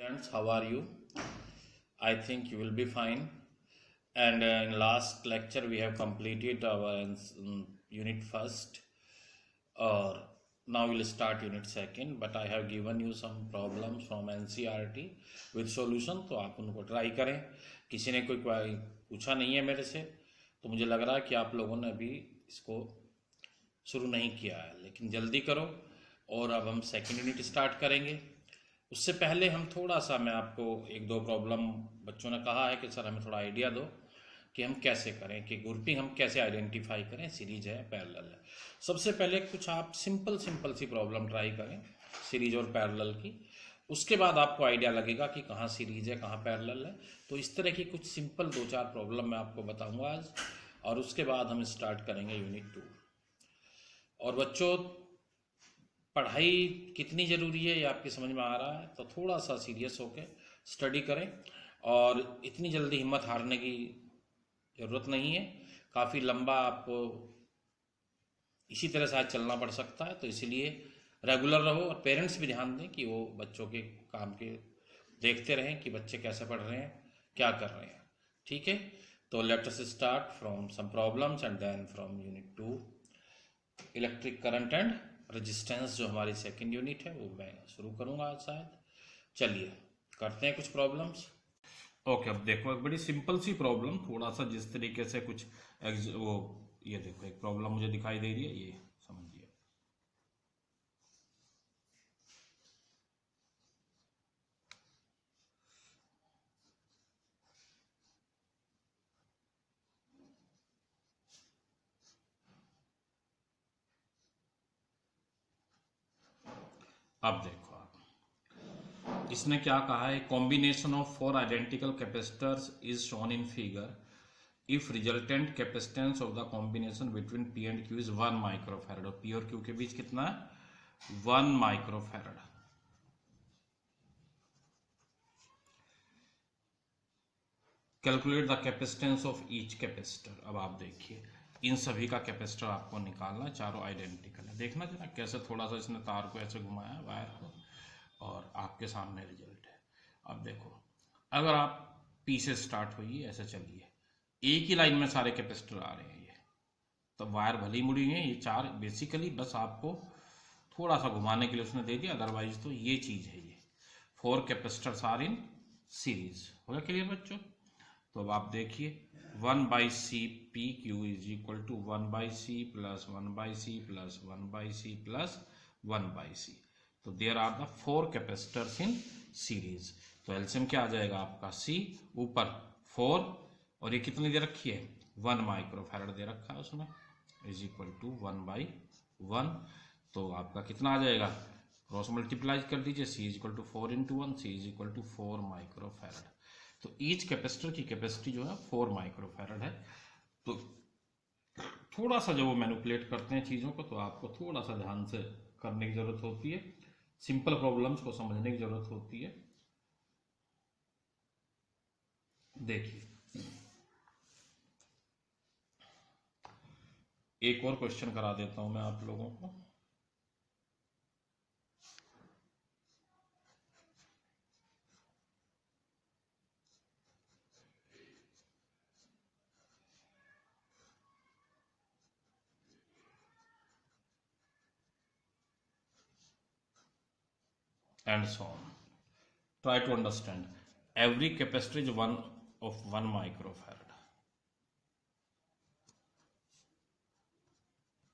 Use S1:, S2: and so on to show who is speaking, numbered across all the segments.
S1: Students, how are you? I think you will be fine. And in last lecture, we have completed our unit first, or now we'll start unit second. But I have given you some problems from NCERT with solution, तो आप उनको try करें. किसी ने कोई पूछा नहीं है मेरे से, तो मुझे लग रहा है कि आप लोगों ने अभी इसको शुरू नहीं किया है, लेकिन जल्दी करो. और अब हम सेकेंड यूनिट स्टार्ट करेंगे. उससे पहले हम थोड़ा सा, मैं आपको एक दो प्रॉब्लम, बच्चों ने कहा है कि सर हमें थोड़ा आइडिया दो कि हम कैसे करें, कि ग्रुपिंग हम कैसे आइडेंटिफाई करें, सीरीज है पैरेलल है. सबसे पहले कुछ आप सिंपल सी प्रॉब्लम ट्राई करें सीरीज और पैरेलल की. उसके बाद आपको आइडिया लगेगा कि कहाँ सीरीज है कहाँ पैरेलल है. तो इस तरह की कुछ सिंपल दो चार प्रॉब्लम मैं आपको बताऊंगा आज, और उसके बाद हम स्टार्ट करेंगे यूनिट 2. और बच्चों, पढ़ाई कितनी ज़रूरी है ये आपकी समझ में आ रहा है, तो थोड़ा सा सीरियस होकर स्टडी करें. और इतनी जल्दी हिम्मत हारने की ज़रूरत नहीं है. काफ़ी लंबा आपको इसी तरह से आज चलना पड़ सकता है, तो इसीलिए रेगुलर रहो. और पेरेंट्स भी ध्यान दें कि वो बच्चों के काम के देखते रहें कि बच्चे कैसे पढ़ रहे हैं, क्या कर रहे हैं. ठीक है, तो let us start from some problems and then from unit 2 electric current and resistance, जो हमारी सेकंड यूनिट है, वो मैं शुरू करूंगा आज शायद. चलिए करते हैं कुछ प्रॉब्लम्स. ओके, अब देखो एक बड़ी सिंपल सी प्रॉब्लम, थोड़ा सा जिस तरीके से कुछ वो, ये देखो एक प्रॉब्लम मुझे दिखाई दे रही है, ये समझिए. अब देखो आप, इसने क्या कहा है, combination of 4 identical capacitors is shown in figure if resultant capacitance of the combination between P and Q is 1 microfarad. और पी और क्यू के बीच कितना है, 1 microfarad. Calculate the capacitance of each capacitor. अब आप देखिए, इन सभी का कैपेसिटर आपको निकालना, चारों आइडेंटिकल है. देखना जरा कैसे थोड़ा सा इसने तार को ऐसे घुमाया, वायर को, और आपके सामने रिजल्ट है. अब देखो, अगर आप पी से स्टार्ट हुई ऐसे चलिए, एक ही लाइन में सारे कैपेसिटर आ रहे हैं, ये तो वायर भली मुड़ी है, ये चार बेसिकली बस आपको थोड़ा सा घुमाने के लिए उसने दे दिया, अदरवाइज तो ये चीज है. ये 4 कैपेसिटर्स आर इन सीरीज. हो गया क्लियर बच्चों? तो अब आप देखिए, 1/c P Q is equal to 1/c plus 1/c plus 1/c plus 1/c. तो there are the 4 capacitors in series. तो एलसीएम क्या आ जाएगा आपका, c ऊपर 4, और ये कितनी दे रखी है, 1 माइक्रोफैरड दे रखा है उसमें, इज इक्वल टू 1/1. तो आपका कितना आ जाएगा, क्रॉस मल्टीप्लाई कर दीजिए, c is equal to 4 into 1, c is equal to 4 microfarad. तो ईच कैपेसिटर की कैपेसिटी जो है 4 माइक्रोफैरड है. तो थोड़ा सा जब वो मैनिपुलेट करते हैं चीज़ों को, तो आपको थोड़ा सा ध्यान से करने की ज़रूरत होती है, सिंपल प्रॉब्लम्स को समझने की ज़रूरत होती है. देखिए एक और क्वेश्चन करा देता हूं मैं आप लोगों को. And so on. Try to understand. Every capacitor is one of 1 microfarad.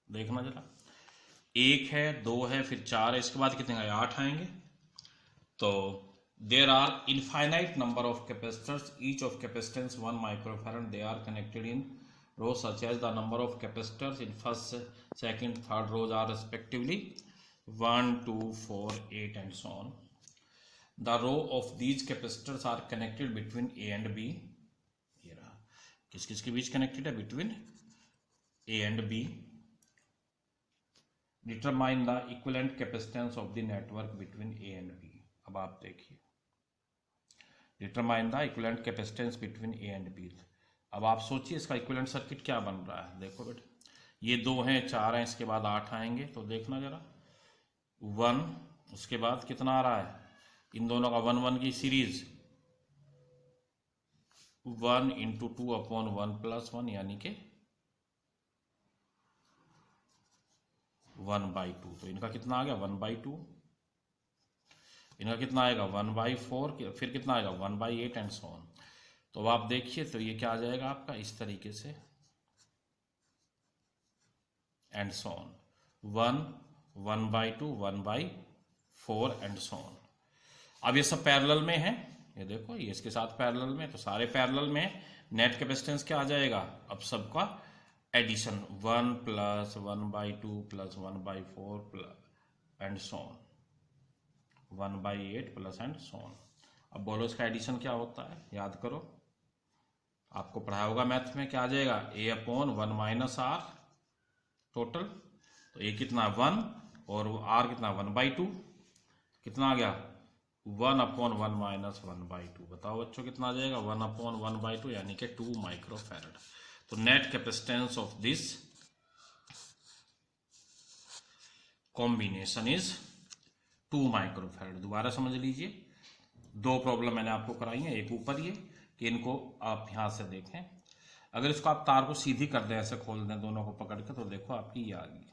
S1: देखना जरा, एक है, दो है, फिर 4 है, इसके बाद कितने आए, 8 आएंगे. तो there are infinite number of capacitors, each of capacitance 1 microfarad. They are connected in rows such as the number of capacitors in first, second, third rows are respectively 1, 2, 4, 8 and so on. The row of these capacitors are connected between A and B. ये रहा, किस किस के बीच connected है, between A and B. Determine the equivalent capacitance of the network between A and B. अब आप देखिए, determine the equivalent capacitance between A and B. अब आप सोचिए इसका इक्विवेलेंट सर्किट क्या बन रहा है. देखो बेटा, ये 2 हैं, 4 हैं, इसके बाद 8 आएंगे. तो देखना जरा, 1, उसके बाद कितना आ रहा है, इन दोनों का 1 1 की सीरीज 1 इंटू 2/1 + 1 यानी कि 1/2। तो इनका कितना आ गया 1/2, इनका कितना आएगा 1/4, फिर कितना आएगा 1/8 एंड सो ऑन। तो अब आप देखिए तो ये क्या आ जाएगा आपका इस तरीके से and so on 1 1/2 1/4 and so on. अब ये सब पैरेलल में है, ये देखो ये इसके साथ पैरेलल में, तो सारे पैरेलल में नेट कैपेसिटेंस क्या आ जाएगा अब सबका addition 1 + 1/2 + 1/4 and so on 1/8 plus and so on. अब बोलो इसका एडिशन क्या होता है, याद करो आपको पढ़ाया होगा मैथ में, क्या आ जाएगा A/1 - R टोटल। तो A कितना 1 और R कितना 1/2, कितना आ गया 1/1 - 1/2। बताओ बच्चों कितना आ जाएगा 1/1/2 यानी कि 2 माइक्रोफैरड। तो net capacitance of this combination is 2 microfarad. दोबारा समझ लीजिए, दो प्रॉब्लम मैंने आपको कराई है, एक ऊपर ये कि इनको आप यहां से देखें, अगर इसको आप तार को सीधी कर दें, ऐसे खोल दें दोनों को पकड़ के, तो देखो आपकी ये आ गई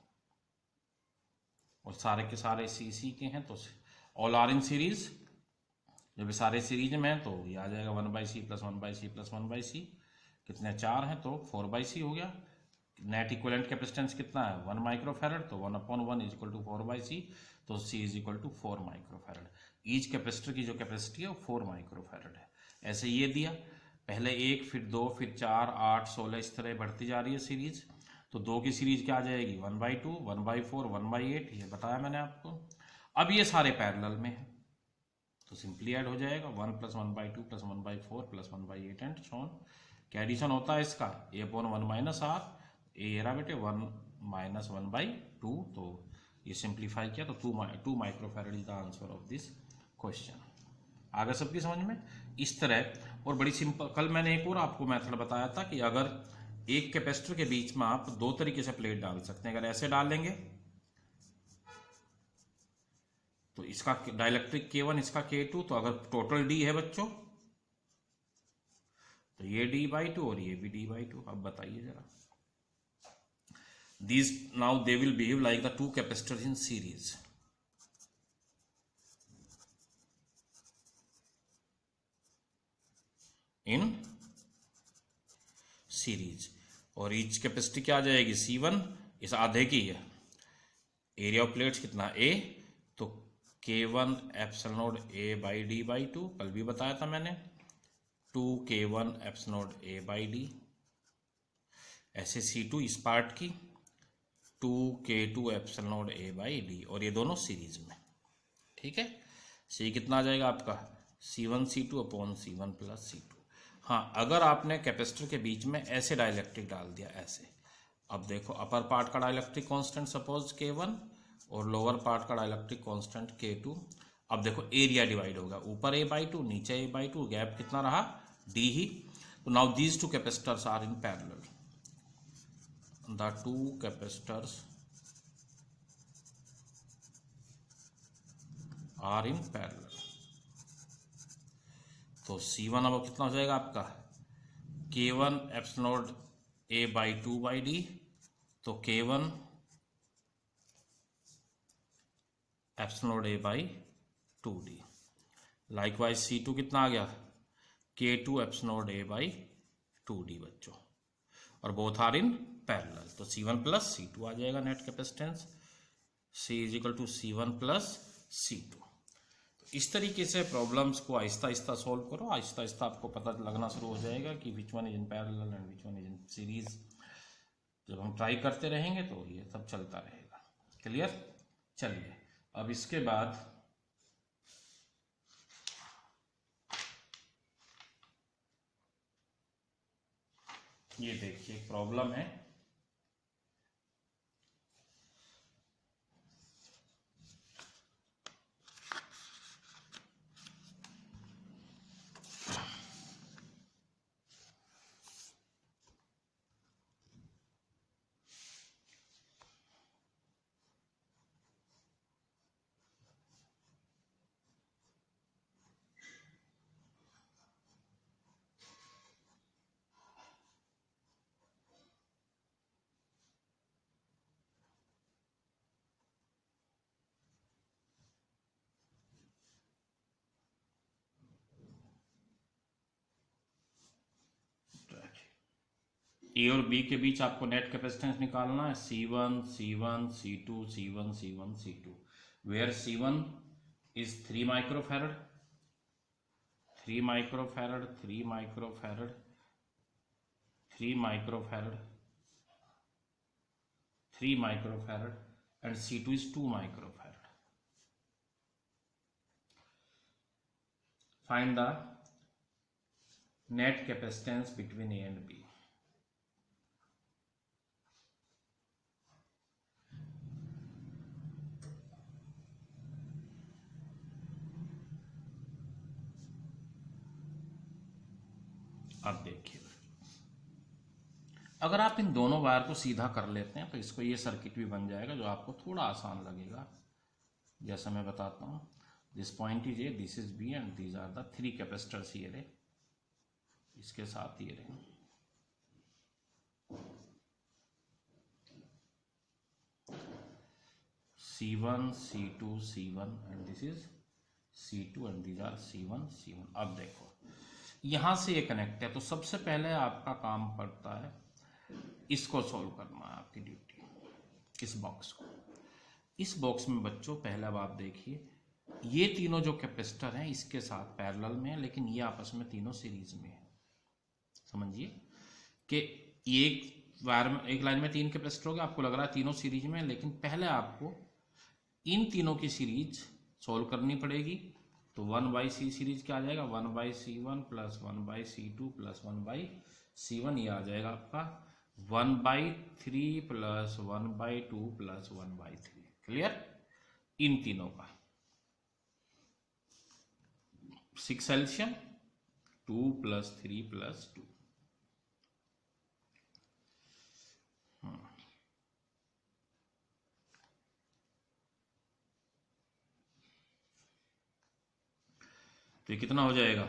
S1: और सारे के सारे सी के हैं, तो ऑल आर इन सीरीज। जब सारे सीरीज में हैं तो ये आ जाएगा 1/c + 1/c + 1/c, कितने 4 हैं तो 4/c हो गया। नेट इक्विवेलेंट कैपेसिटेंस कितना है 1 माइक्रोफैरड, तो 1/1 = 4/c, तो c = 4 माइक्रोफैरड। ईच कैपेसिटर की जो कैपेसिटी है वो 4 माइक्रोफैरड है। ऐसे ये दिया, पहले 1 फिर 2 फिर 4 8 16 इस तरह बढ़ती जा रही है सीरीज। तो 2 की सीरीज क्या आ जाएगी 1/2 1/4 1/8, ये बताया मैंने आपको। अब ये सारे पैरेलल में है तो सिंपली ऐड हो जाएगा 1 + 1/2 + 1/4 + 1/8 एंड सो ऑन। क्या एडिशन होता है इसका A/1 - R, ये रहा बेटे 1 - 1/2। तो ये सिंप्लीफाई किया तो 2 microfarad is the answer of this question. आगे सबकी समझ में इस तरह। और बड़ी सिंपल, कल मैंने एक और आपको मेथड बताया था कि अगर एक कैपेसिटर के बीच में आप दो तरीके से प्लेट डाल सकते हैं। अगर ऐसे डालेंगे तो इसका डाइलेक्ट्रिक K1, इसका K2, तो अगर टोटल D है बच्चों तो ये D/2 और ये भी D/2। अब बताइए जरा, these now they will behave like the two capacitors in series. In series और ईच कैपेसिटी क्या आ जाएगी C1, इस आधे की है। एरिया ऑफ प्लेट्स कितना A, तो K1 ε0 A/D/2, कल भी बताया था मैंने 2K1 ε0 A/D। ऐसे C2 इस पार्ट की 2K2 ε0 A/D, और ये दोनों सीरीज में, ठीक है। C कितना आ जाएगा आपका C1C2/C1 + C2। हाँ, अगर आपने कैपेसिटर के बीच में ऐसे डाइलेक्ट्रिक डाल दिया ऐसे, अब देखो अपर पार्ट का डाइलेक्ट्रिक कांस्टेंट सपोज K1 और लोअर पार्ट का डाइलेक्ट्रिक कांस्टेंट K2। अब देखो एरिया डिवाइड होगा, ऊपर A/2 नीचे A/2, गैप कितना रहा D ही। तो now these two capacitors are in parallel, the two capacitors are in parallel। तो C1 अब कितना हो जाएगा आपका K1 ε0 A/2/D, तो K1 ε0 A/2D। लाइकवाइज C2 कितना आ गया K2 ε0 A/2D बच्चों, और बोथ आर इन पैरेलल। तो C1 + C2 आ जाएगा net capacitance, C = C1 + C2। इस तरीके से प्रॉब्लम्स को आहिस्ता आहिस्ता सोल्व करो, आहिस्ता आहिस्ता आपको पता लगना शुरू हो जाएगा कि which one is in parallel and which one is in series. जब हम ट्राई करते रहेंगे तो ये सब चलता रहेगा। क्लियर। चलिए अब इसके बाद ये देखिए प्रॉब्लम है, ए और बी के बीच आपको नेट कैपेसिटेंस निकालना है, C1 C1 C2 C1 C1 C2, where C1 is 3 microfarad 3 microfarad 3 microfarad 3 microfarad 3 microfarad and C2 is 2 microfarad. Find the net capacitance between A and B. अब देखिए, अगर आप इन दोनों वायर को सीधा कर लेते हैं तो इसको ये सर्किट भी बन जाएगा जो आपको थोड़ा आसान लगेगा। जैसा मैं बताता हूँ, this point is A, this is B and these are the 3 capacitors ये रहे, इसके साथ ये रहे, C1 C2 C1 and this is C2 and these are C1 C1। अब देखो यहां से ये कनेक्ट है, तो सबसे पहले आपका काम पड़ता है इसको सॉल्व करना है, आपकी ड्यूटी, इस बॉक्स को। इस बॉक्स में बच्चों पहले अब आप देखिए, ये तीनों जो कैपेसिटर हैं इसके साथ पैरेलल में है, लेकिन ये आपस में तीनों सीरीज में है। समझिए कि एक वायर में, एक लाइन में 3 कैपेसिटर हो गए, आपको लग रहा है तीनों सीरीज में, लेकिन पहले आपको इन तीनों की सीरीज सॉल्व करनी पड़ेगी। तो 1/C सीरीज क्या आ जाएगा, 1/C1 plus 1/C2 plus 1/C1, ये आ जाएगा आपका 1/3 प्लस 1/2 प्लस 1/3। क्लियर? इन तीनों का 6 एलसीएम 2 प्लस 3 प्लस 2। तो ये कितना हो जाएगा,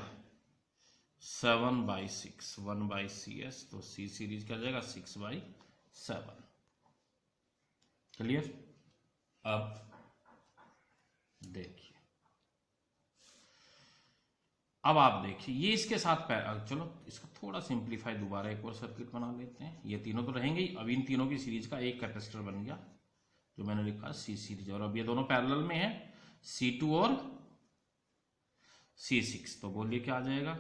S1: 7/6, 1/CS, तो C सीरीज क्या जाएगा 6/7। क्लियर? अब देखिए, अब आप देखिए ये इसके साथ चलो इसका थोड़ा सिंप्लीफाई, दोबारा एक और सर्किट बना लेते हैं। ये तीनों तो रहेंगे ही, अब इन तीनों की सीरीज का एक कैपेसिटर बन गया जो मैंने लिखा C सीरीज, और अब ये दोनों पैरेलल में है, C2 और C6। तो बोलिए क्या आ जाएगा,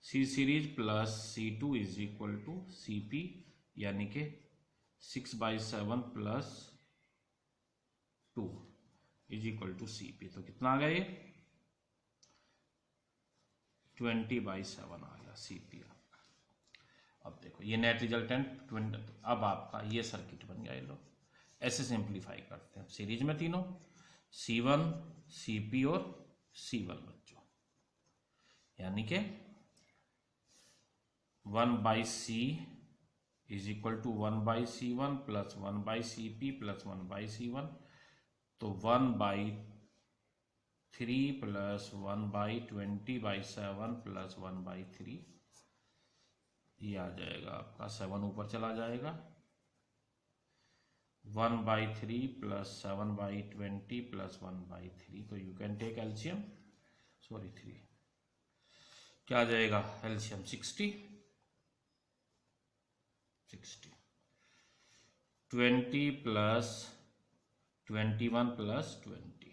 S1: C series plus C2 is equal to CP, यानी कि 6/7 plus 2 is equal to CP। तो कितना आ गया ये 20/7 आ गया CP आपका। अब देखो ये नेट रिजल्टेंट 20। अब आपका ये सर्किट बन गया। ये लो ऐसे सिंप्लीफाई करते हैं, सीरीज में तीनों C1 CP और C1 बच्चों, यानी कि 1/C is equal to 1/C1 plus 1/CP plus 1/C1, तो 1/3 प्लस 1/20/7 प्लस 1/3, ये आ जाएगा आपका 7 ऊपर चला जाएगा, 1/3 प्लस 7/20 प्लस 1/3। तो you can take LCM, sorry 3, क्या आ जाएगा LCM 60 20 plus 21 plus 20।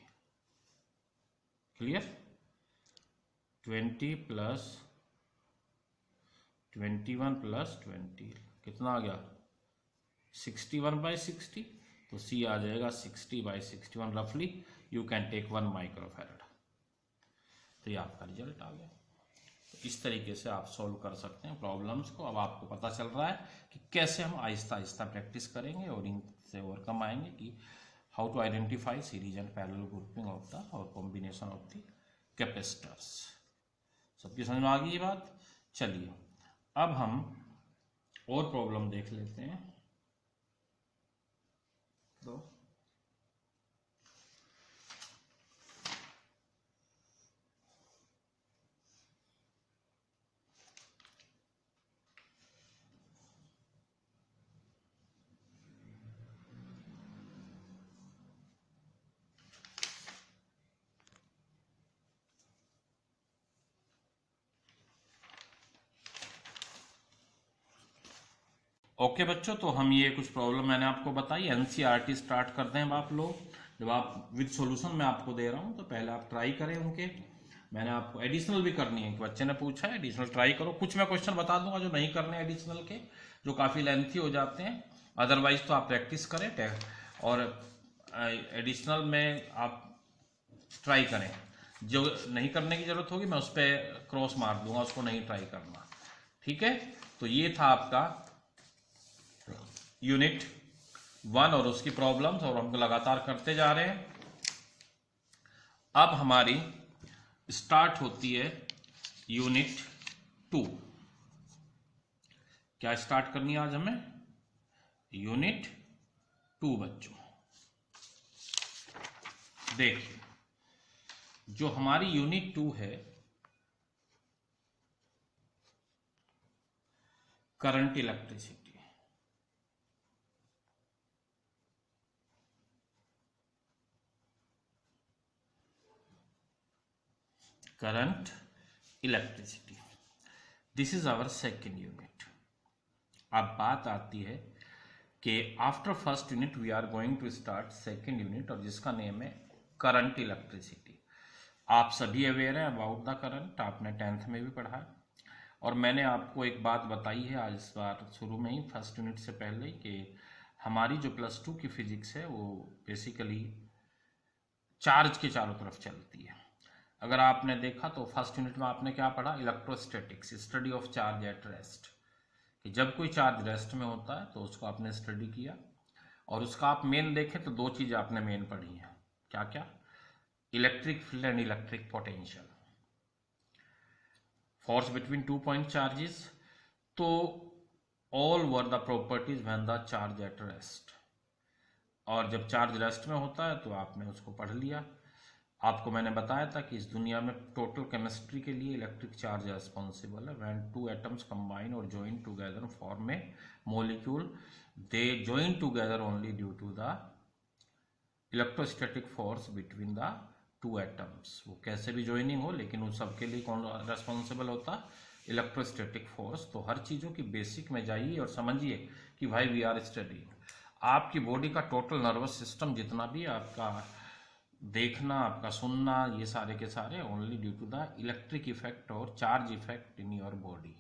S1: Clear? 20 plus 21 plus 20 कितना आ गया 61/60। तो C आ जाएगा 60/61, रफली यू कैन टेक 1 माइक्रोफैरड। तो ये आपका रिजल्ट आ गया। तो इस तरीके से आप सॉल्व कर सकते हैं प्रॉब्लम्स को। अब आपको पता चल रहा है कि कैसे हम आहिस्ता आहिस्ता प्रैक्टिस करेंगे और इनसे ओवरकम आएंगे, कि how to identify series and parallel grouping of the और कॉम्बिनेशन ऑफ द कैपेसिटर्स। सबकी समझ में आ गई ये बात? चलिए अब हम और प्रॉब्लम देख लेते हैं। तो ओके बच्चों, तो हम ये कुछ प्रॉब्लम मैंने आपको बताई, एनसीईआरटी स्टार्ट करते हैं अब आप लोग। जब आप विद सॉल्यूशन मैं आपको दे रहा हूँ तो पहले आप ट्राई करें उनके। मैंने आपको एडिशनल भी करनी है कि बच्चे ने पूछा है, एडिशनल ट्राई करो। कुछ मैं क्वेश्चन बता दूंगा जो नहीं करने एडिशनल के, जो काफ़ी लेंथी हो जाते हैं। अदरवाइज तो आप प्रैक्टिस करें और एडिशनल में आप ट्राई करें। जो नहीं करने की जरूरत होगी मैं उस पर क्रॉस मार दूंगा, उसको नहीं ट्राई करना। ठीक है, तो ये था आपका यूनिट 1 और उसकी प्रॉब्लम्स, और हम लगातार करते जा रहे हैं। अब हमारी स्टार्ट होती है यूनिट 2। क्या स्टार्ट करनी है आज हमें? यूनिट 2 बच्चों। देखिए, जो हमारी यूनिट 2 है, current electricity. Current electricity, this is our second unit. अब बात आती है कि after first unit we are going to start second unit, और जिसका नेम है करंट इलेक्ट्रिसिटी। आप सभी अवेयर हैं अबाउट द करंट, आपने 10th में भी पढ़ा है। और मैंने आपको एक बात बताई है आज इस बार शुरू में ही, फर्स्ट यूनिट से पहले ही, कि हमारी जो +2 की फिजिक्स है वो बेसिकली चार्ज के चारों तरफ चलती है। अगर आपने देखा तो फर्स्ट यूनिट में आपने क्या पढ़ा? Electrostatics, study of charge at rest, कि जब कोई चार्ज रेस्ट में होता है तो उसको आपने स्टडी किया। और उसका आप मेन देखें तो 2 चीज़ आपने मेन पढ़ी हैं। क्या क्या? Electric field and electric potential, force between 2 point charges, तो all were the properties when the charge at rest। और जब चार्ज रेस्ट में होता है तो आपने उसको पढ़ लिया। आपको मैंने बताया था कि इस दुनिया में टोटल केमिस्ट्री के लिए इलेक्ट्रिक चार्ज रेस्पॉन्सिबल है। व्हेन 2 एटम्स कंबाइन और join together form a molecule, they join together only due to the electrostatic force between the 2 atoms. वो कैसे भी ज्वाइनिंग हो, लेकिन उन सबके लिए कौन रेस्पॉन्सिबल होता? Electrostatic force. तो हर चीज़ों की बेसिक में जाइए और समझिए कि भाई वी आर स्टडीइंग आपकी बॉडी का टोटल नर्वस सिस्टम, जितना भी आपका देखना, आपका सुनना, ये सारे के सारे only due to the electric effect और charge effect in your body,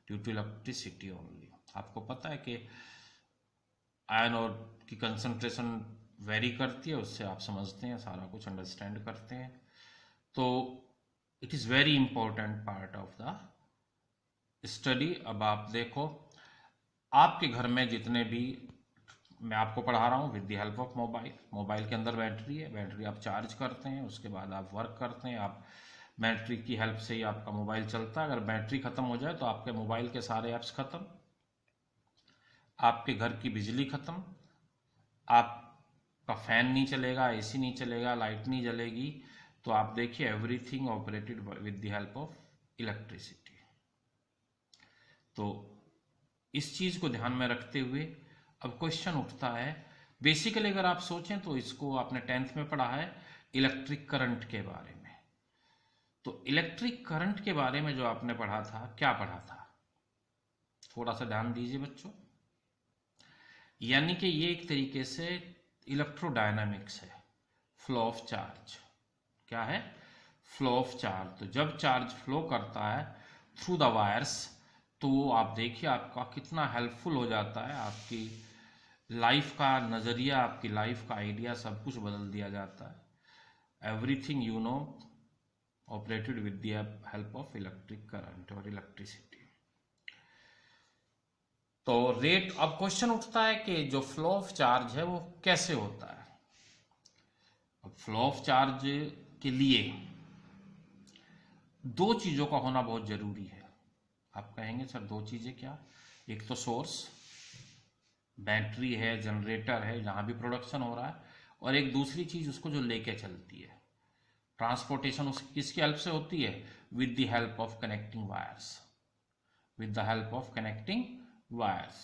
S1: due to electricity only. आपको पता है कि आयन और की कंसंट्रेशन वेरी करती है, उससे आप समझते हैं, सारा कुछ अंडरस्टैंड करते हैं। तो it is very important part of the study. अब आप देखो, आपके घर में जितने भी, मैं आपको पढ़ा रहा हूँ with the help of mobile. Mobile के अंदर बैटरी है, बैटरी आप चार्ज करते हैं, उसके बाद आप वर्क करते हैं। आप बैटरी की हेल्प से ही आपका मोबाइल चलता है। अगर बैटरी खत्म हो जाए तो आपके मोबाइल के सारे ऐप्स खत्म, आपके घर की बिजली खत्म, आपका फैन नहीं चलेगा, एसी नहीं चलेगा, लाइट नहीं जलेगी। तो आप देखिए, everything operated with the help of electricity. तो इस चीज को ध्यान में रखते हुए अब क्वेश्चन उठता है, बेसिकली अगर आप सोचें तो इसको आपने 10th में पढ़ा है इलेक्ट्रिक करंट के बारे में। तो इलेक्ट्रिक करंट के बारे में जो आपने पढ़ा था, क्या पढ़ा था? थोड़ा सा ध्यान दीजिए बच्चों। यानी कि ये एक तरीके से इलेक्ट्रोडायनामिक्स है, फ्लो ऑफ चार्ज। क्या है? Flow of charge. तो जब चार्ज फ्लो करता है थ्रू द वायर्स, तो वो आप देखिए आपका कितना हेल्पफुल हो जाता है। आपकी लाइफ का नज़रिया, आपकी लाइफ का आइडिया, सब कुछ बदल दिया जाता है। Everything you know operated with the help of electric current और इलेक्ट्रिसिटी। तो रेट, अब क्वेश्चन उठता है कि जो फ्लो ऑफ चार्ज है वो कैसे होता है। अब फ्लो ऑफ चार्ज के लिए 2 चीज़ों का होना बहुत ज़रूरी है। आप कहेंगे सर 2 चीज़ें क्या? एक तो सोर्स, बैटरी है, जनरेटर है, जहाँ भी प्रोडक्शन हो रहा है, और एक दूसरी चीज़ उसको जो लेके चलती है, ट्रांसपोर्टेशन उसकी किसकी हेल्प से होती है? With the help of connecting wires. With the help of connecting wires,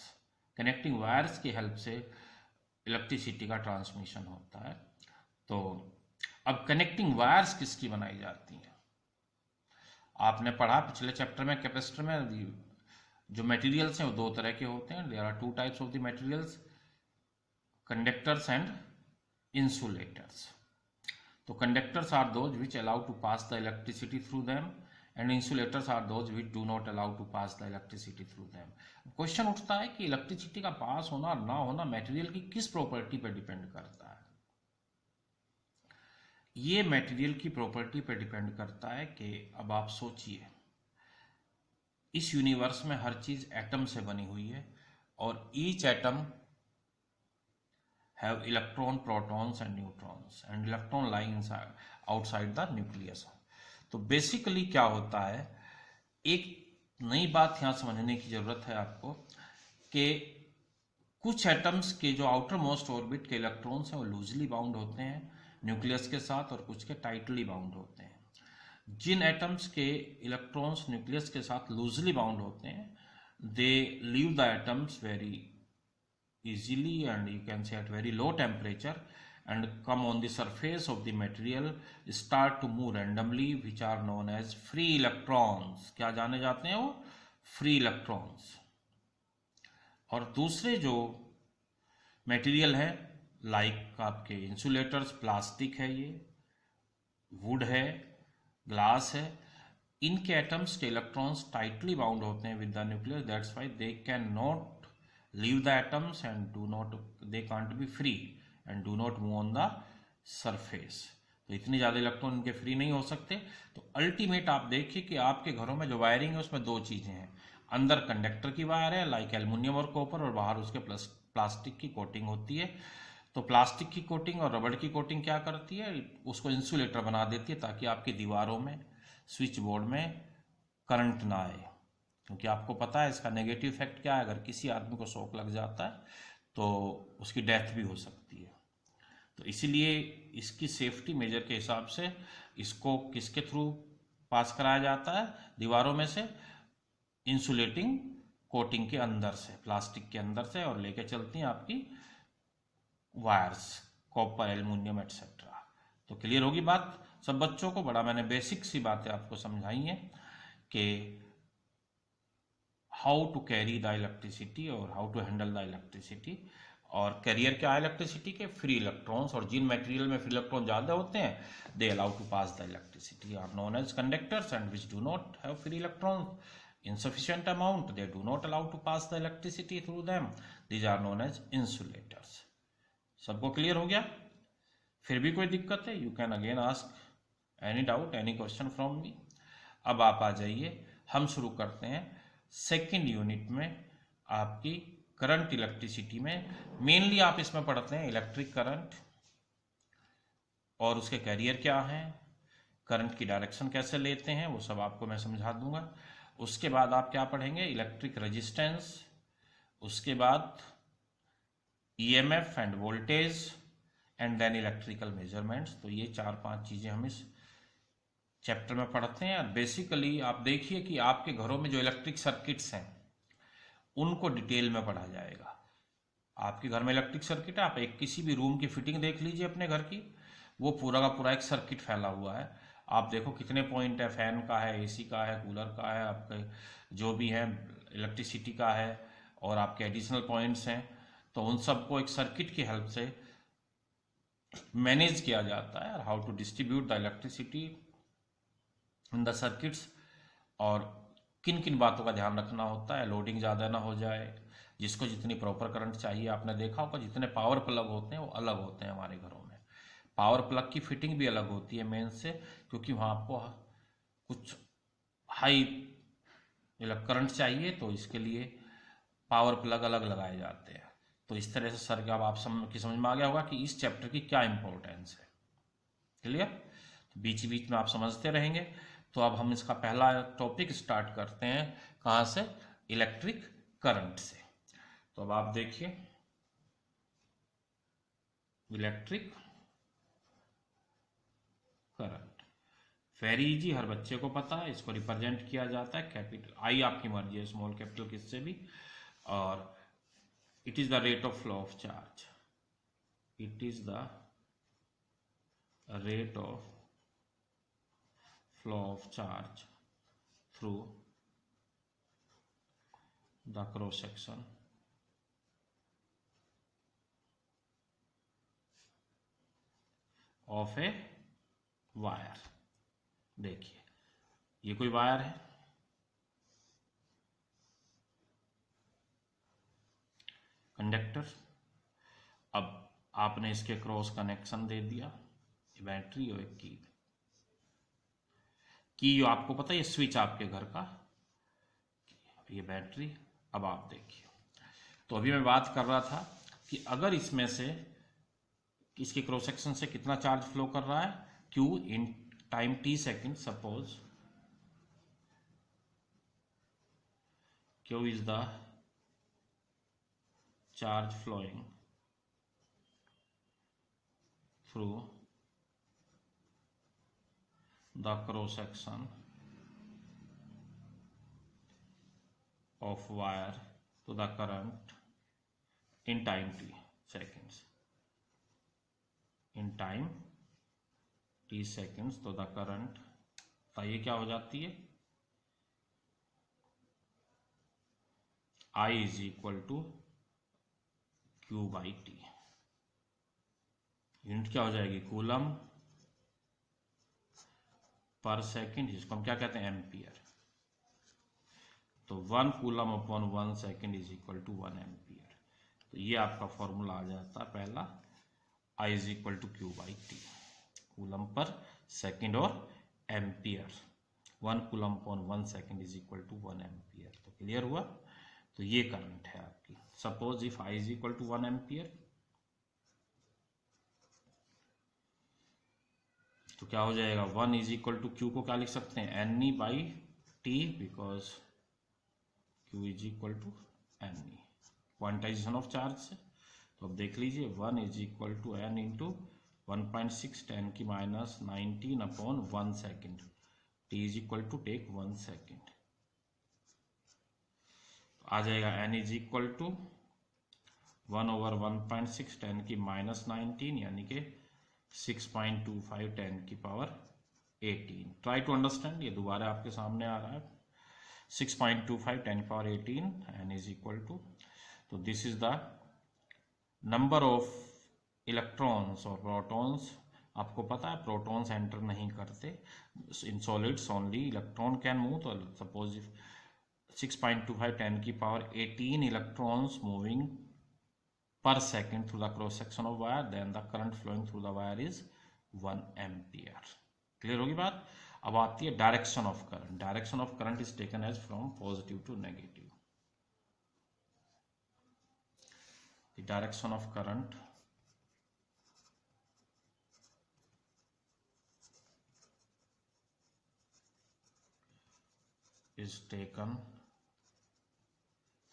S1: connecting wires की हेल्प से इलेक्ट्रिसिटी का ट्रांसमिशन होता है। तो अब कनेक्टिंग वायर्स किसकी बनाई जाती हैं? आपने पढ़ा पिछले चैप्टर में कैपेसिटर में, जो मटेरियल्स हैं वो दो तरह के होते हैं. There are two types of the materials, conductors and insulators. तो conductors are those which allow to pass the electricity through them and insulators are those which do not allow to pass the electricity through them. Question उठता है कि electricity का पास होना और ना होना material की किस प्रॉपर्टी पर डिपेंड करता है. ये मटेरियल की प्रॉपर्टी पर डिपेंड करता है कि अब आप सोचिए, इस यूनिवर्स में हर चीज एटम से बनी हुई है और each atom have electron, protons and neutrons and electron lying outside the nucleus. तो बेसिकली क्या होता है, एक नई बात यहां समझने की जरूरत है आपको कि कुछ एटम्स के जो आउटर मोस्ट ऑर्बिट के इलेक्ट्रॉन्स हैं वो लूजली बाउंड होते हैं न्यूक्लियस के साथ और कुछ के टाइटली बाउंड होते हैं. जिन एटम्स के इलेक्ट्रॉन्स न्यूक्लियस के साथ लूजली बाउंड होते हैं, they leave the atoms very easily and you can say at very low temperature and come on the surface of the material, start to move randomly, which are known as free electrons. क्या जाने जाते हैं वो? Free electrons. और दूसरे जो material है like आपके इंसुलेटर्स, प्लास्टिक है, ये वुड है, ग्लास है, इनके एटम्स के इलेक्ट्रॉन्स टाइटली बाउंड होते हैं with the nucleus. That's why they can not leave the atoms and they can't be free and do not move on the surface. तो इतनी ज़्यादा इलेक्ट्रॉन इनके फ्री नहीं हो सकते. तो अल्टीमेट आप देखिए कि आपके घरों में जो वायरिंग है उसमें दो चीज़ें हैं. अंदर कंडक्टर की वायर है लाइक एल्युमिनियम और कॉपर, और बाहर उसके प्लास्टिक की कोटिंग होती है. तो प्लास्टिक की कोटिंग और रबड़ की कोटिंग क्या करती है, उसको इंसुलेटर बना देती है ताकि आपकी दीवारों में, स्विच बोर्ड में करंट ना आए. क्योंकि आपको पता है इसका नेगेटिव इफेक्ट क्या है, अगर किसी आदमी को शॉक लग जाता है तो उसकी डेथ भी हो सकती है. तो इसीलिए इसकी सेफ्टी मेजर के हिसाब से इसको किसके थ्रू पास कराया जाता है, दीवारों में से इंसुलेटिंग कोटिंग के अंदर से, प्लास्टिक के अंदर से, और लेके चलती हैं आपकी वायर्स, कॉपर, एल्युमिनियम एटसेट्रा. तो क्लियर होगी बात सब बच्चों को. बड़ा मैंने बेसिक सी बातें आपको समझाई हैं कि how to carry the electricity और how to handle the electricity. और कैरियर क्या है इलेक्ट्रिसिटी के? Free electrons. और जिन मटेरियल में फ्री इलेक्ट्रॉन ज़्यादा होते हैं they allow to pass the electricity are known as conductors, and which do not have free electrons in sufficient amount they do not allow to pass the electricity through them. These are known as insulators. सबको clear हो गया? फिर भी कोई दिक्कत है, you can again ask any doubt, any question from me. अब आप आ जाइए, हम शुरू करते हैं सेकेंड यूनिट में आपकी करंट इलेक्ट्रिसिटी में. मेनली आप इसमें पढ़ते हैं इलेक्ट्रिक करंट और उसके कैरियर क्या हैं, करंट की डायरेक्शन कैसे लेते हैं, वो सब आपको मैं समझा दूंगा. उसके बाद आप क्या पढ़ेंगे, इलेक्ट्रिक रेजिस्टेंस, उसके बाद EMF and voltage, and then electrical measurements. तो ये 4-5 चीज़ें हम इस चैप्टर में पढ़ते हैं. और बेसिकली आप देखिए कि आपके घरों में जो इलेक्ट्रिक सर्किट्स हैं उनको डिटेल में पढ़ा जाएगा. आपके घर में इलेक्ट्रिक सर्किट है, आप एक किसी भी रूम की फिटिंग देख लीजिए अपने घर की, वो पूरा का पूरा एक सर्किट फैला हुआ है. आप देखो कितने पॉइंट है, फैन का है, एसी का है, कूलर का है, आपके जो भी है इलेक्ट्रिसिटी का है, और आपके एडिशनल पॉइंट्स हैं. तो उन सबको एक सर्किट की हेल्प से मैनेज किया जाता है. How to distribute the electricity in the circuits, और किन किन बातों का ध्यान रखना होता है, लोडिंग ज़्यादा ना हो जाए, जिसको जितनी प्रॉपर करंट चाहिए. आपने देखा होगा जितने पावर प्लग होते हैं वो अलग होते हैं हमारे घरों में. पावर प्लग की फिटिंग भी अलग होती है मेन से, क्योंकि वहाँ आपको कुछ हाई करंट चाहिए तो इसके लिए पावर प्लग अलग लगाए जाते हैं. तो इस तरह से सर अब आप समझ में आ गया होगा कि इस चैप्टर की क्या इंपॉर्टेंस है. क्लियर? तो बीच बीच में आप समझते रहेंगे. तो अब हम इसका पहला टॉपिक स्टार्ट करते हैं, कहाँ से, इलेक्ट्रिक करंट से. तो अब आप देखिए इलेक्ट्रिक करंट वेरी इजी, हर बच्चे को पता है. इसको रिप्रेजेंट किया जाता है कैपिटल आई, आपकी मर्जी है स्मॉल कैपिटल किससे भी. और it is the rate of flow of charge, it is the rate of flow of charge through the cross section of a wire। देखिए ये कोई वायर है, कंडक्टर। अब आपने इसके क्रॉस कनेक्शन दे दिया, ये बैटरी और एक की आपको पता है ये स्विच आपके घर का, ये बैटरी। अब आप देखिए, तो अभी मैं बात कर रहा था कि अगर इसमें से इसके क्रॉस सेक्शन से कितना चार्ज फ्लो कर रहा है, Q in time t second. Suppose Q is the charge flowing through the cross section of wire to the current in time t seconds, in time t seconds। तो the current ये क्या हो जाती है, I is equal to Q by T। Unit क्या हो जाएगी, coulomb पर सेकेंड, जिसको हम क्या कहते हैं, एम्पियर। तो 1 coulomb upon 1 second is equal to 1 ampere. तो ये आपका फॉर्मूला आ जाता है पहला, I is equal to Q by T, coulomb पर सेकेंड और ampere. 1 coulomb upon 1 second is equal to 1 ampere. तो क्लियर हुआ। तो ये करंट है आपकी। Suppose if I is equal to 1 ampere, तो क्या हो जाएगा, 1 इज इक्वल टू Q को क्या लिख सकते हैं, NE by T, because Q is equal to NE, quantization of charge से। तो अब देख लीजिए 1 is equal to N into 1.6 10 की minus 19 upon 1 second. T is equal to take 1 second. आ जाएगा N is equal to 1 over 1.6 10 की minus 19, यानी कि 6.25 10 की पावर 18। ट्राई टू अंडरस्टैंड, ये दोबारा आपके सामने आ रहा है। 6.25 10 की power 18 N is equal to, तो this is the number of electrons और प्रोटॉन्स। आपको पता है प्रोटॉन्स एंटर नहीं करते in solids, only electron can move. तो सपोज इफ 6.25 10 की power 18 electrons moving per second through the cross section of wire, then the current flowing through the wire is 1 ampere। Clear होगी बात। अब आती है direction of current. Direction of current is taken as from positive to negative. The direction of current is taken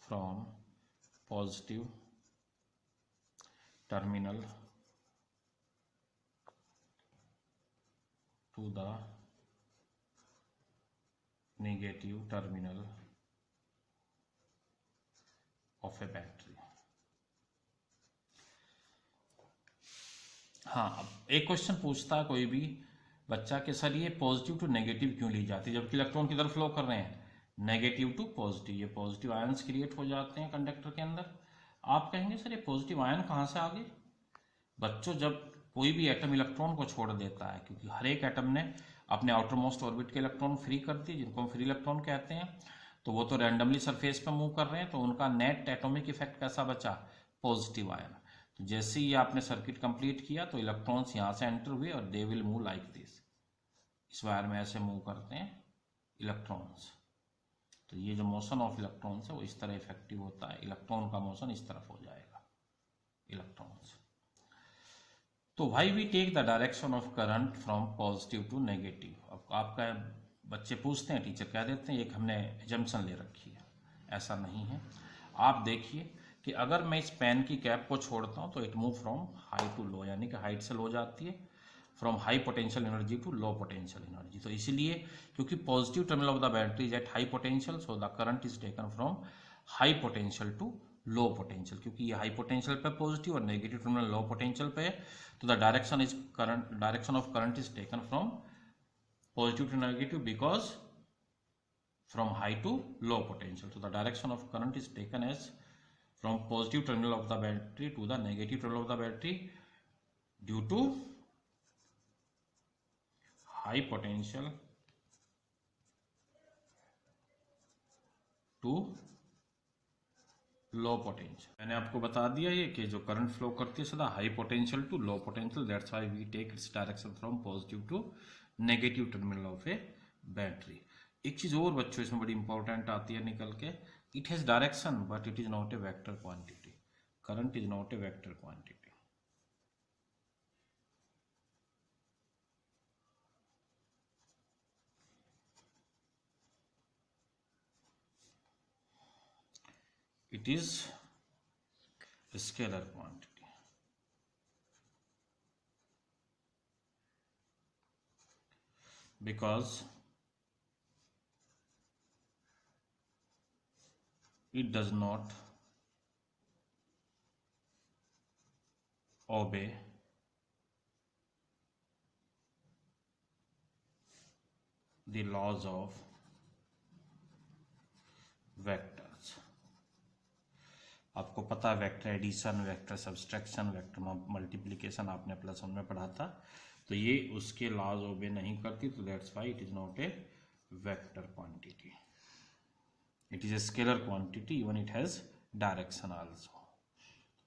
S1: from positive terminal to the negative terminal of a battery। हाँ, अब एक question पूछता है कोई भी बच्चा कि सर ये पॉजिटिव टू नेगेटिव क्यों ली जाती है, जबकि इलेक्ट्रॉन किधर फ्लो कर रहे हैं, नेगेटिव टू पॉजिटिव। ये पॉजिटिव आयंस क्रिएट हो जाते हैं कंडक्टर के अंदर। आप कहेंगे सर ये पॉजिटिव आयन कहाँ से आ गए। बच्चों, जब कोई भी एटम इलेक्ट्रॉन को छोड़ देता है, क्योंकि हर एक एटम ने अपने आउटर मोस्ट ऑर्बिट के इलेक्ट्रॉन फ्री कर दिए, जिनको हम फ्री इलेक्ट्रॉन कहते हैं, तो वो तो रैंडमली सरफेस पे मूव कर रहे हैं, तो उनका नेट एटॉमिक इफेक्ट कैसा बचा, पॉजिटिव आयन। तो जैसे ही आपने सर्किट कंप्लीट किया तो इलेक्ट्रॉन्स यहाँ से एंटर हुए और they will move like this. इस वायर में ऐसे मूव करते हैं इलेक्ट्रॉन्स। तो ये जो मोशन ऑफ इलेक्ट्रॉन्स है वो इस तरह इफेक्टिव होता है, इलेक्ट्रॉन का मोशन इस तरफ हो जाएगा, इलेक्ट्रॉन्स। तो why we take the direction of current from positive to negative. अब आपका बच्चे पूछते हैं, टीचर कह देते हैं एक हमने एजम्पशन ले रखी है। ऐसा नहीं है। आप देखिए कि अगर मैं इस पेन की कैप को छोड़ता हूं तो it move from high to low, यानी कि हाइट से लो जाती है, from high potential energy to low potential energy. तो इसीलिए क्योंकि positive terminal of the battery is at high potential, so the current is taken from high potential to low potential. क्योंकि ये हाई पोटेंशियल पे positive और negative terminal low potential पे है, तो the direction of current is taken from positive to negative, because from high to low potential. So the direction of current is taken as from positive terminal of the battery to the negative terminal of the battery due to high potential to low potential. मैंने आपको बता दिया ये कि जो current flow करती है सदा high potential to low potential, that's why we take its direction from positive to negative terminal of a battery. एक चीज और बच्चों इसमें बड़ी इंपॉर्टेंट आती है निकल के, it has direction but it is not a vector quantity. Current is not a vector quantity. It is a scalar quantity. Because it does not obey the laws of vectors. आपको पता है vector addition, vector subtraction, vector multiplication आपने plus one में पढ़ा था. तो ये उसके लॉज ओबे नहीं करती, तो that's why it is not a vector quantity. It is a scalar quantity even it has direction also.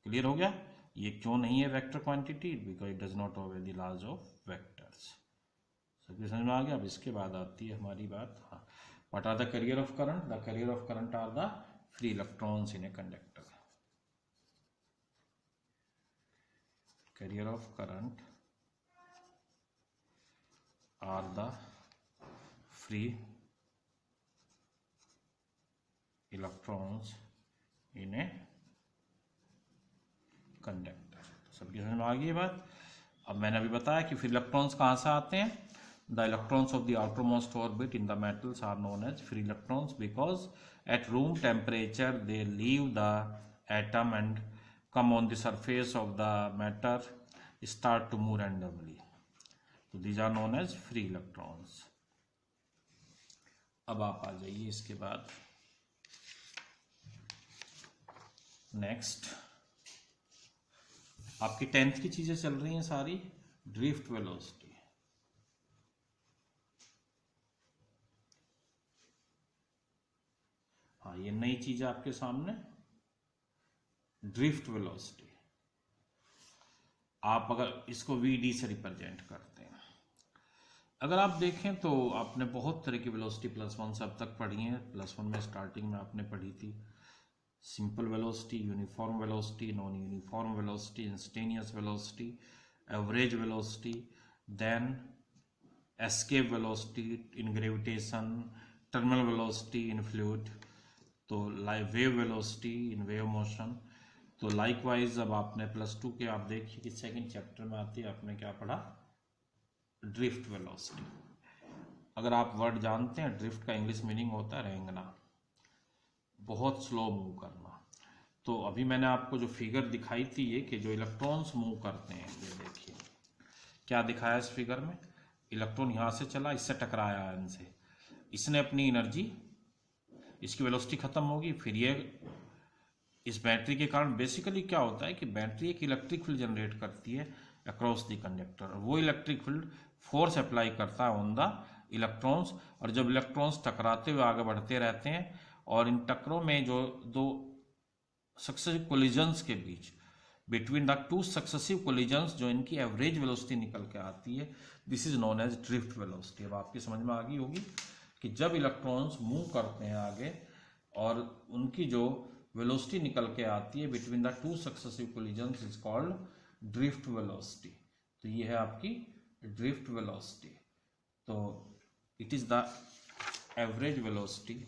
S1: Clear हो गया ये क्यों नहीं है vector quantity? Because it does not obey the laws of vectors. सबके समझ में आ गया. अब इसके बाद आती है हमारी बात. हाँ, what are the carrier of current? The carrier of current are the free electrons in a conductor. Carrier of current are the free electrons in a conductor. सबकी समझ में आ गई ये बात. अब मैंने अभी बताया कि फ्री इलेक्ट्रॉन्स कहाँ से आते हैं. The electrons of the outermost orbit in the metals are known as free electrons because at room temperature they leave the atom and come on the surface of the matter, start to move randomly. So these are known as free electrons. अब आप आ जाइए इसके बाद next. आपकी 10th की चीजें चल रही हैं सारी. Drift velocity. हाँ, ये नई चीज है आपके सामने. ड्रिफ्ट वेलोसिटी आप अगर इसको वीडी से रिप्रेजेंट करते हैं, अगर आप देखें तो आपने बहुत तरह की वेलोसिटी प्लस वन से अब तक पढ़ी है. प्लस वन में स्टार्टिंग में आपने पढ़ी थी simple velocity, uniform velocity, non uniform velocity, instantaneous velocity, average velocity, then escape velocity in gravitation, terminal velocity in fluid, तो wave velocity in wave motion. तो लाइकवाइज अब आपने प्लस टू के आप देखिए कि सेकंड चैप्टर में आती है, आपने क्या पढ़ा? Drift velocity. अगर आप वर्ड जानते हैं, ड्रिफ्ट का इंग्लिश मीनिंग होता है रेंगना, बहुत स्लो मूव करना. तो अभी मैंने आपको जो फिगर दिखाई थी ये कि जो इलेक्ट्रॉन्स मूव करते हैं, ये देखिए क्या दिखाया इस फिगर में. इलेक्ट्रॉन यहाँ से चला, इससे टकराया आयन से, इसने अपनी एनर्जी, इसकी वेलोसिटी खत्म होगी. फिर ये इस बैटरी के कारण बेसिकली क्या होता है कि बैटरी एक इलेक्ट्रिक फील्ड जनरेट करती है अक्रॉस द कंडक्टर, और वो इलेक्ट्रिक फील्ड फोर्स अप्लाई करता है ऑन द इलेक्ट्रॉन्स. और जब इलेक्ट्रॉन्स टकराते हुए आगे बढ़ते रहते हैं और इन टकरों में जो दो सक्सेसिव कोलिजन्स के बीच, between the two successive collisions जो इनकी एवरेज वेलोसिटी निकल के आती है, this is known as drift velocity. अब आपकी समझ में आ गई होगी कि जब इलेक्ट्रॉन्स मूव करते हैं आगे और उनकी जो वेलोसिटी निकल के आती है between the two successive collisions is called drift velocity. तो ये है आपकी ड्रिफ्ट वेलोसिटी. तो it is the average velocity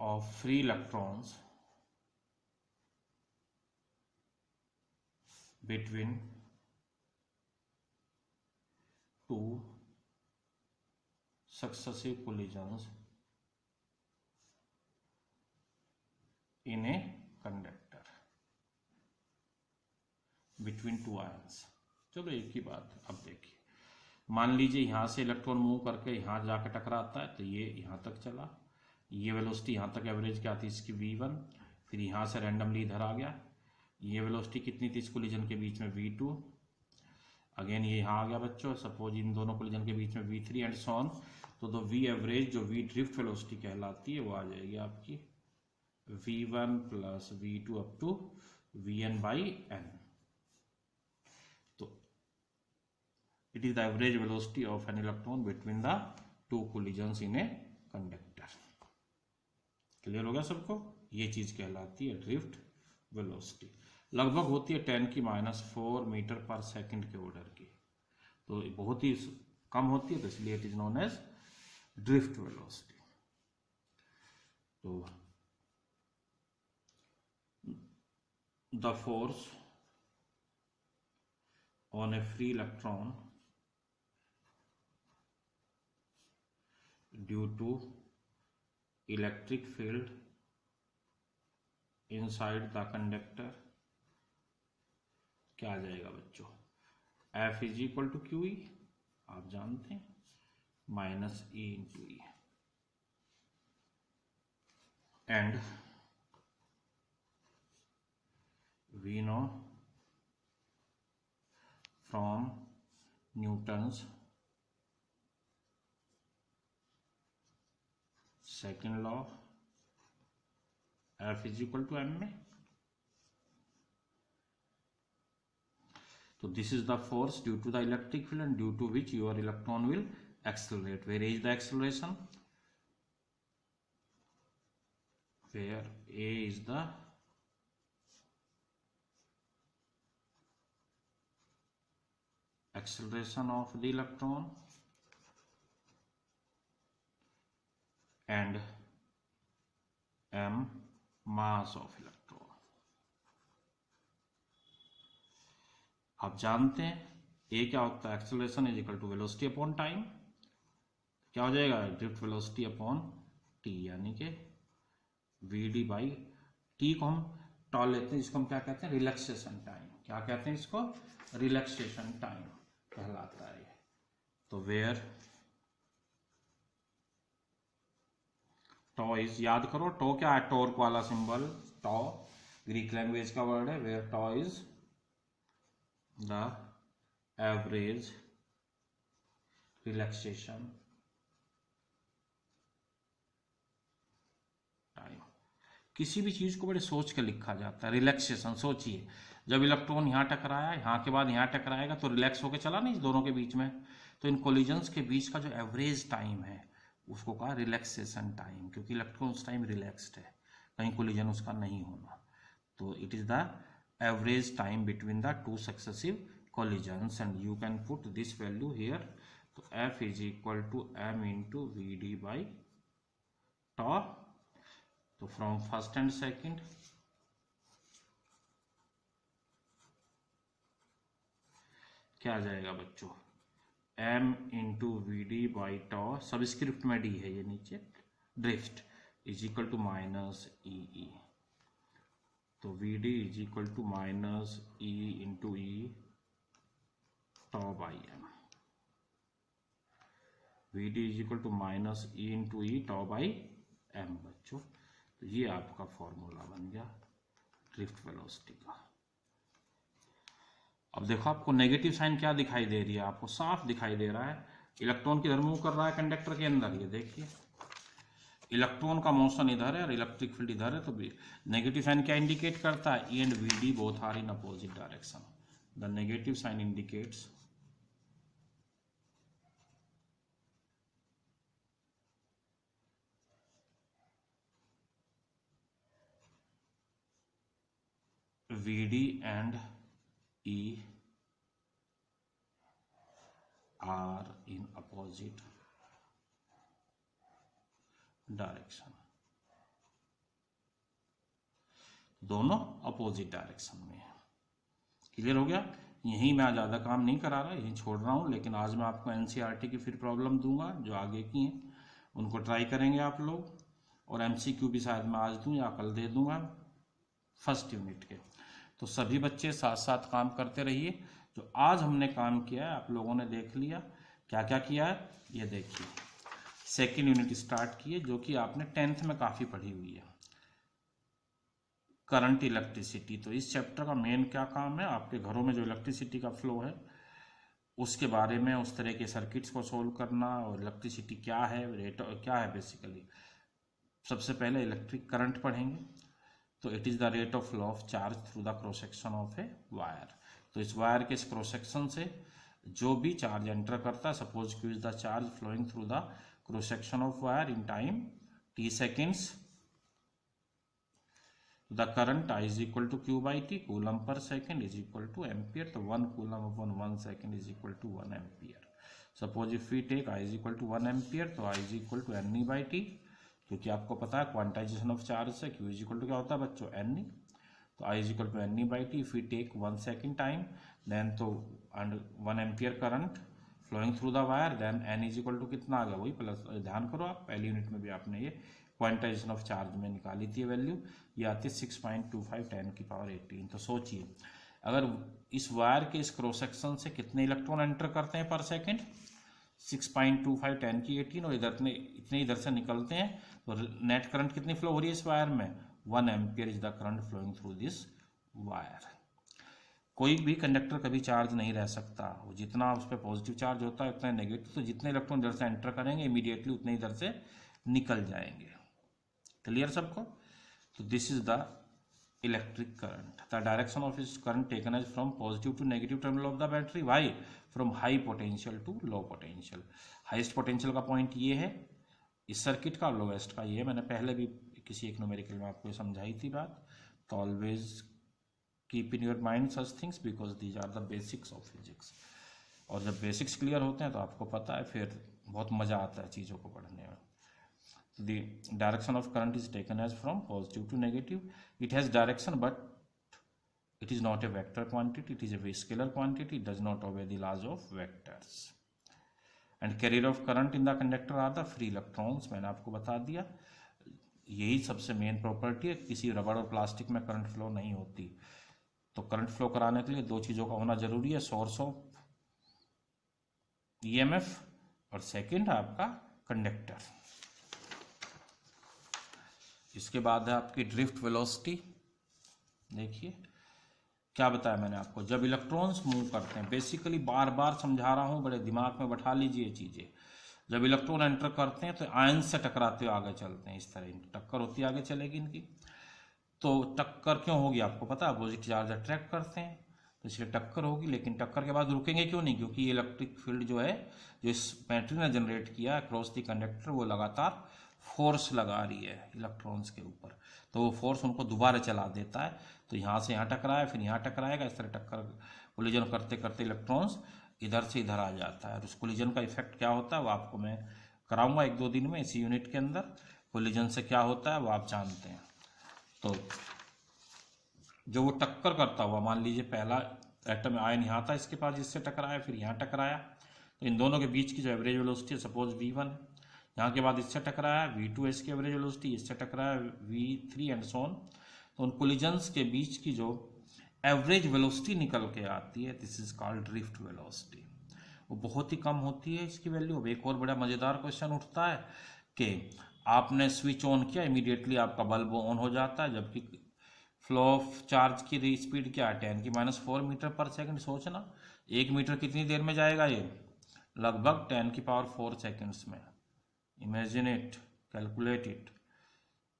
S1: of free electrons between two successive collisions in a conductor. Between two ions. चलो एक ही बात। अब देखिए, मान लीजिए यहाँ से इलेक्ट्रॉन मूव करके यहाँ जाकर टकराता है, तो ये यहाँ तक चला, ये वेलोसिटी यहाँ तक एवरेज क्या थी इसकी v1, फिर यहाँ से रैंडमली इधर आ गया, ये वेलोसिटी कितनी थी इस कोलिजन के बीच में v2, अगेन ये यहाँ आ गया बच्चों, सपोज इन दोनों कोलिजन के बीच में v3 एंड सो ऑन। तो v एवरेज जो v ड्रिफ्ट वेलोसिटी कहलाती है वो आ जाएगी आपकी v1 plus v2 up to vn by n। तो it is the average velocity of an electron between the two collisions in a conductor. Clear हो गया सबको? ये चीज कहलाती है ड्रिफ्ट वेलोसिटी। लगभग होती है 10⁻⁴ मीटर पर सेकंड के ऑर्डर की, तो बहुत ही कम होती है, तो इसलिए it is known as drift velocity. तो the force on a free electron due to electric field inside the conductor क्या आ जाएगा बच्चों? F is equal to q E, आप जानते हैं, minus e into E, and we know from Newton's second law F is equal to m में। So this is the force due to the electric field and due to which your electron will accelerate. Where is the acceleration? Where A is the acceleration of the electron and m mass of electron. आप जानते हैं ए क्या होता है? Acceleration is equal to velocity upon time. क्या हो जाएगा? Drift velocity upon T, यानी कि वी डी बाई टी को हम टॉल लेते हैं, जिसको हम क्या कहते हैं? Relaxation time. क्या कहते हैं इसको? रिलैक्सेशन टाइम कहलाता है। तो वेयर टॉ इज, याद करो टॉ क्या है? टॉर्क वाला सिंबल टॉ, ग्रीक लैंग्वेज का वर्ड है। Where tau is the average relaxation time। किसी भी चीज को बड़े सोच के लिखा जाता है। रिलैक्सेशन, सोचिए जब इलेक्ट्रॉन यहाँ टकराया, यहाँ के बाद यहाँ टकराएगा तो रिलैक्स होकर चला नहीं दोनों के बीच में, तो इन कोलिजन्स के बीच का जो एवरेज टाइम है उसको कहा रिलैक्सेशन टाइम, क्योंकि इलेक्ट्रॉन उस टाइम रिलैक्स्ड है, कहीं कोलिजन उसका नहीं होना। तो it is the average time between the two successive collisions and you can put this value here। तो F is equal to m into Vd by tau। तो from first and second क्या आ जाएगा बच्चों? m into Vd by tau, subscript में d है ये नीचे, drift is equal to minus e. तो Vd is equal to minus e into E tau by m. Vd is equal to minus e into E tau by m बच्चों। तो ये आपका formula बन गया ड्रिफ्ट वेलोसिटी का। अब देखो आपको नेगेटिव साइन क्या दिखाई दे रही है? आपको साफ दिखाई दे रहा है इलेक्ट्रॉन किधर मूव कर रहा है कंडक्टर के अंदर। ये देखिए इलेक्ट्रॉन का मोशन इधर है और इलेक्ट्रिक फील्ड इधर है, तो नेगेटिव साइन क्या इंडिकेट करता है? E and V D both are in opposite direction. The negative sign indicates V D and E are in opposite direction, दोनों अपोजिट डायरेक्शन में है। क्लियर हो गया? यहीं मैं ज़्यादा काम नहीं करा रहा, यहीं छोड़ रहा हूँ, लेकिन आज मैं आपको एनसीईआरटी की फिर प्रॉब्लम दूंगा जो आगे की हैं, उनको ट्राई करेंगे आप लोग, और एमसीक्यू भी शायद मैं आज दूँ या कल दे दूंगा फर्स्ट यूनिट के। तो सभी बच्चे साथ साथ काम करते रहिए। जो आज हमने काम किया है आप लोगों ने देख लिया, क्या क्या किया है ये देखिए। सेकेंड यूनिट स्टार्ट किए जो कि आपने 10th में काफ़ी पढ़ी हुई है, करंट इलेक्ट्रिसिटी। तो इस चैप्टर का मेन क्या काम है, आपके घरों में जो इलेक्ट्रिसिटी का फ्लो है उसके बारे में, उस तरह के सर्किट्स को सोल्व करना, और इलेक्ट्रिसिटी क्या है, रेट क्या है बेसिकली। सबसे पहले इलेक्ट्रिक करंट पढ़ेंगे। तो it is the rate of flow of charge through the cross section of a wire. तो इस वायर के इस क्रॉस सेक्शन से जो भी चार्ज एंटर करता है, suppose Q is the charge flowing through the cross section of wire in time t seconds, the current I is equal to q by t, coulomb per second is equal to ampere. तो 1 coulomb upon 1 second is equal to 1 ampere. Suppose if we take I is equal to 1 ampere, तो I is equal to ne by t, क्योंकि आपको पता है quantization of charge से q is equal to क्या होता है बच्चों, ne. तो I is equal to ne by t. If we take 1 second time, then तो 1 ampere current flowing through the wire, then n is equal to कितना आ गया, वही प्लस, ध्यान करो आप पहली यूनिट में भी आपने ये क्वांटाइजेशन ऑफ चार्ज में निकाली थी वैल्यू, ये आती है 6.25 10 की पावर 18। तो सोचिए अगर इस वायर के इस क्रॉस सेक्शन से कितने इलेक्ट्रॉन एंटर करते हैं पर सेकेंड, 6.25 10 की 18, और इतने इधर से निकलते हैं, तो नेट करंट कितनी फ्लो हो रही है इस वायर में, 1 ampere is the current flowing through this wire. कोई भी कंडक्टर कभी चार्ज नहीं रह सकता, वो जितना उस पर पॉजिटिव चार्ज होता है उतना नेगेटिव, तो जितने इलेक्ट्रॉन इधर से एंटर करेंगे इमीडिएटली उतने इधर से निकल जाएंगे। क्लियर सबको। तो this is the electric current, the direction of इस current taken as from positive to negative terminal of the battery, why from high potential to low potential. Highest potential का पॉइंट ये है इस सर्किट का, lowest का ये है। मैंने पहले भी किसी एक न्यूमेरिकल में आपको समझाई थी बात। तो always keep in your mind such things because these are the basics of physics. और जब बेसिक्स क्लियर होते हैं तो आपको पता है फिर बहुत मज़ा आता है चीज़ों को पढ़ने में। The direction of current is taken as from positive to negative. It has direction but it is not a vector quantity, it is a scalar quantity, it does not obey the laws of vectors. And carrier of current in the conductor are the free electrons, मैंने आपको बता दिया। यही सबसे main property है, किसी रबड़ और प्लास्टिक में करंट फ्लो नहीं होती। तो करंट फ्लो कराने के लिए दो चीज़ों का होना जरूरी है, सोर्स ऑफ ईएमएफ और सेकंड है आपका कंडक्टर। इसके बाद है आपकी ड्रिफ्ट वेलोसिटी। देखिए क्या बताया मैंने आपको, जब इलेक्ट्रॉन्स मूव करते हैं, बेसिकली बार बार समझा रहा हूँ, बड़े दिमाग में बैठा लीजिए चीज़ें। जब इलेक्ट्रॉन एंटर करते हैं तो आयन से टकराते हुए आगे चलते हैं, इस तरह इनकी टक्कर होती है, आगे चलेगी इनकी। तो टक्कर क्यों होगी आपको पता है, अपोजिट चार्ज अट्रैक्ट करते हैं तो इसलिए टक्कर होगी। लेकिन टक्कर के बाद रुकेंगे क्यों नहीं, क्योंकि ये इलेक्ट्रिक फील्ड जो है जो इस बैटरी ने जनरेट किया अक्रॉस द कंडक्टर, वो लगातार फोर्स लगा रही है इलेक्ट्रॉन्स के ऊपर, तो वो फोर्स उनको दोबारा चला देता है। तो यहाँ से यहाँ टकराया, फिर यहाँ टकराएगा, इस तरह टक्कर कोलिजन करते करते इलेक्ट्रॉन्स इधर से इधर आ जाता है। और उस कोलिजन का इफेक्ट क्या होता है वो आपको मैं कराऊंगा 1-2 दिन में इसी यूनिट के अंदर। कोलिजन से क्या होता है वो आप जानते हैं। तो जो वो टक्कर करता हुआ, मान लीजिए पहला एटम आयन यहाँ था इसके पास, जिससे टकराया, फिर यहाँ टकराया, तो इन दोनों के बीच की जो एवरेज वेलोसिटी है सपोज v1, यहाँ के बाद इससे टकराया v2 इसकी एवरेज वेलोसिटी, इससे टकराया v3 एंड सो ऑन। तो उन कोलिजन्स के बीच की जो एवरेज वेलोसिटी निकल के आती है, this is called drift velocity. वो बहुत ही कम होती है इसकी वैल्यू। अब एक और बड़ा मज़ेदार क्वेश्चन उठता है कि आपने स्विच ऑन किया, इमीडिएटली आपका बल्ब ऑन हो जाता है, जबकि फ्लो ऑफ चार्ज की स्पीड क्या है, 10⁻⁴ मीटर पर सेकंड। सोचना 1 मीटर कितनी देर में जाएगा, ये लगभग 10⁻⁴ सेकंड्स में। Imagine it, calculate it.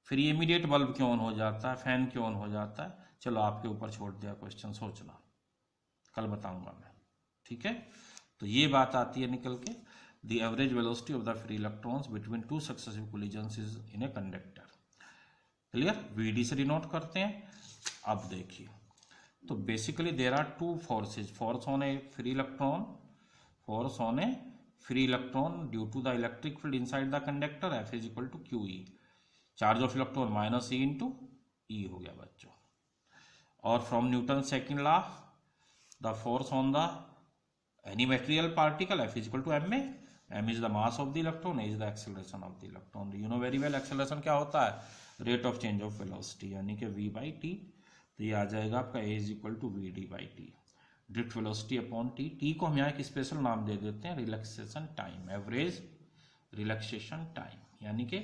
S1: फिर ये इमीडिएट बल्ब क्यों ऑन हो जाता है, फैन क्यों ऑन हो जाता है, चलो आपके ऊपर छोड़ दिया क्वेश्चन, सोचना, कल बताऊंगा मैं, ठीक है। तो ये बात आती है निकल के, the average velocity of the free electrons between 2 successive collisions is in a conductor. Clear, VD से डिनोट करते हैं। अब देखिए, तो basically there are 2 forces, force on a free electron, force on a free electron due to the electric field inside the conductor, F is equal to q E, charge of electron minus e into E हो गया बच्चों। और from Newton second law, the force on the any material particle, F is equal to M A, M is the mass of the electron, A is the acceleration of the electron. You know very well acceleration क्या होता है, rate of change of velocity, यानी कि v/t। तो ये आ जाएगा आपका a is equal to V D by T, drift velocity upon T. T को हम यहाँ एक स्पेशल नाम दे देते हैं relaxation time, average relaxation time. यानी कि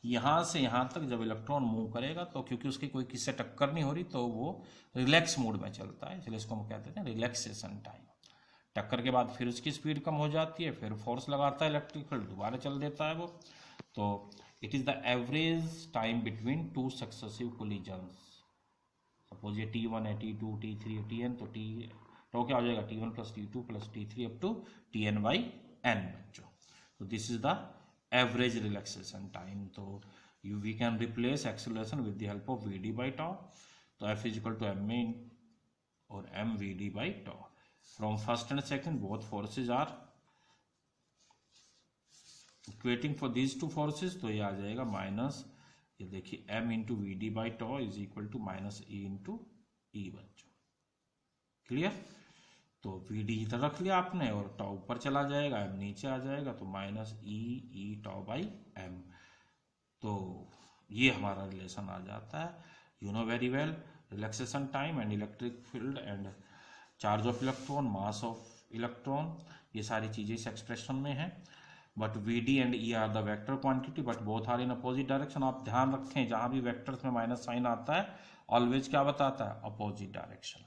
S1: यहाँ से यहाँ तक जब इलेक्ट्रॉन मूव करेगा तो क्योंकि उसकी कोई किससे टक्कर नहीं हो रही तो वो रिलैक्स मोड में चलता है, इसलिए इसको हम कहते हैं रिलैक्सेशन टाइम। टक्कर के बाद फिर उसकी स्पीड कम हो जाती है, फिर फोर्स लगाता है इलेक्ट्रिक फील्ड, दोबारा चल देता है वो। तो it is the average time between two successive collisions. Suppose ये T1 है, T2, T3 है, Tn, तो तो क्या हो जाएगा T1 plus T2 plus T3 up to Tn by n बच्चों। तो this is the average relaxation time. तो we can replace acceleration with the help of V D by tau. तो F is equal to M a और m V D by tau. From first and second both forces are equating for these two forces, तो ये आ जाएगा minus, ये देखिए m into V D by tau is equal to minus e into E बच्चों। Clear? तो V D इधर रख लिया आपने और टॉ ऊपर चला जाएगा, m नीचे आ जाएगा, तो minus E tau by m। तो ये हमारा रिलेशन आ जाता है। You know very well relaxation time and electric field and charge of electron, mass of electron, ये सारी चीज़ें इस एक्सप्रेशन में है। But V D and E are the vector quantity but both are in opposite direction. आप ध्यान रखें जहां भी वेक्टर्स में माइनस साइन आता है ऑलवेज क्या बताता है, अपोजिट डायरेक्शन।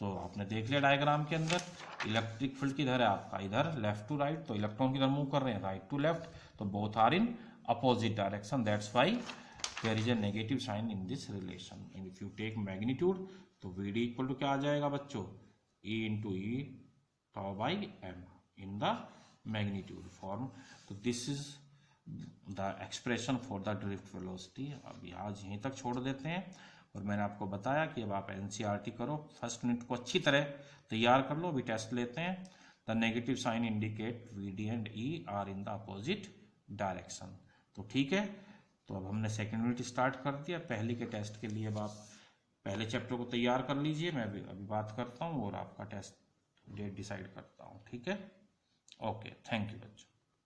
S1: तो आपने देख लिया डायग्राम के अंदर इलेक्ट्रिक फील्ड किधर है आपका, इधर लेफ्ट टू राइट, तो इलेक्ट्रॉन किधर मूव कर रहे हैं, राइट टू लेफ्ट, तो both are in opposite direction, that's why there is a negative sign in this relation. And if you take magnitude तो वी डी इक्वल टू क्या आ जाएगा बच्चों, e into E tau by m in the magnitude form. तो this is the expression for the drift velocity. अभी आज यहीं तक छोड़ देते हैं और मैंने आपको बताया कि अब आप एनसीईआरटी करो, फर्स्ट यूनिट को अच्छी तरह तैयार कर लो। अभी टेस्ट लेते हैं। The negative sign indicate V D and E are in the opposite direction. तो ठीक है, तो अब हमने सेकेंड यूनिट स्टार्ट कर दिया। पहले के टेस्ट के लिए अब आप पहले चैप्टर को तैयार कर लीजिए, मैं अभी बात करता हूँ और आपका टेस्ट डेट डिसाइड करता हूँ। ठीक है, ओके, थैंक यू बच्चों।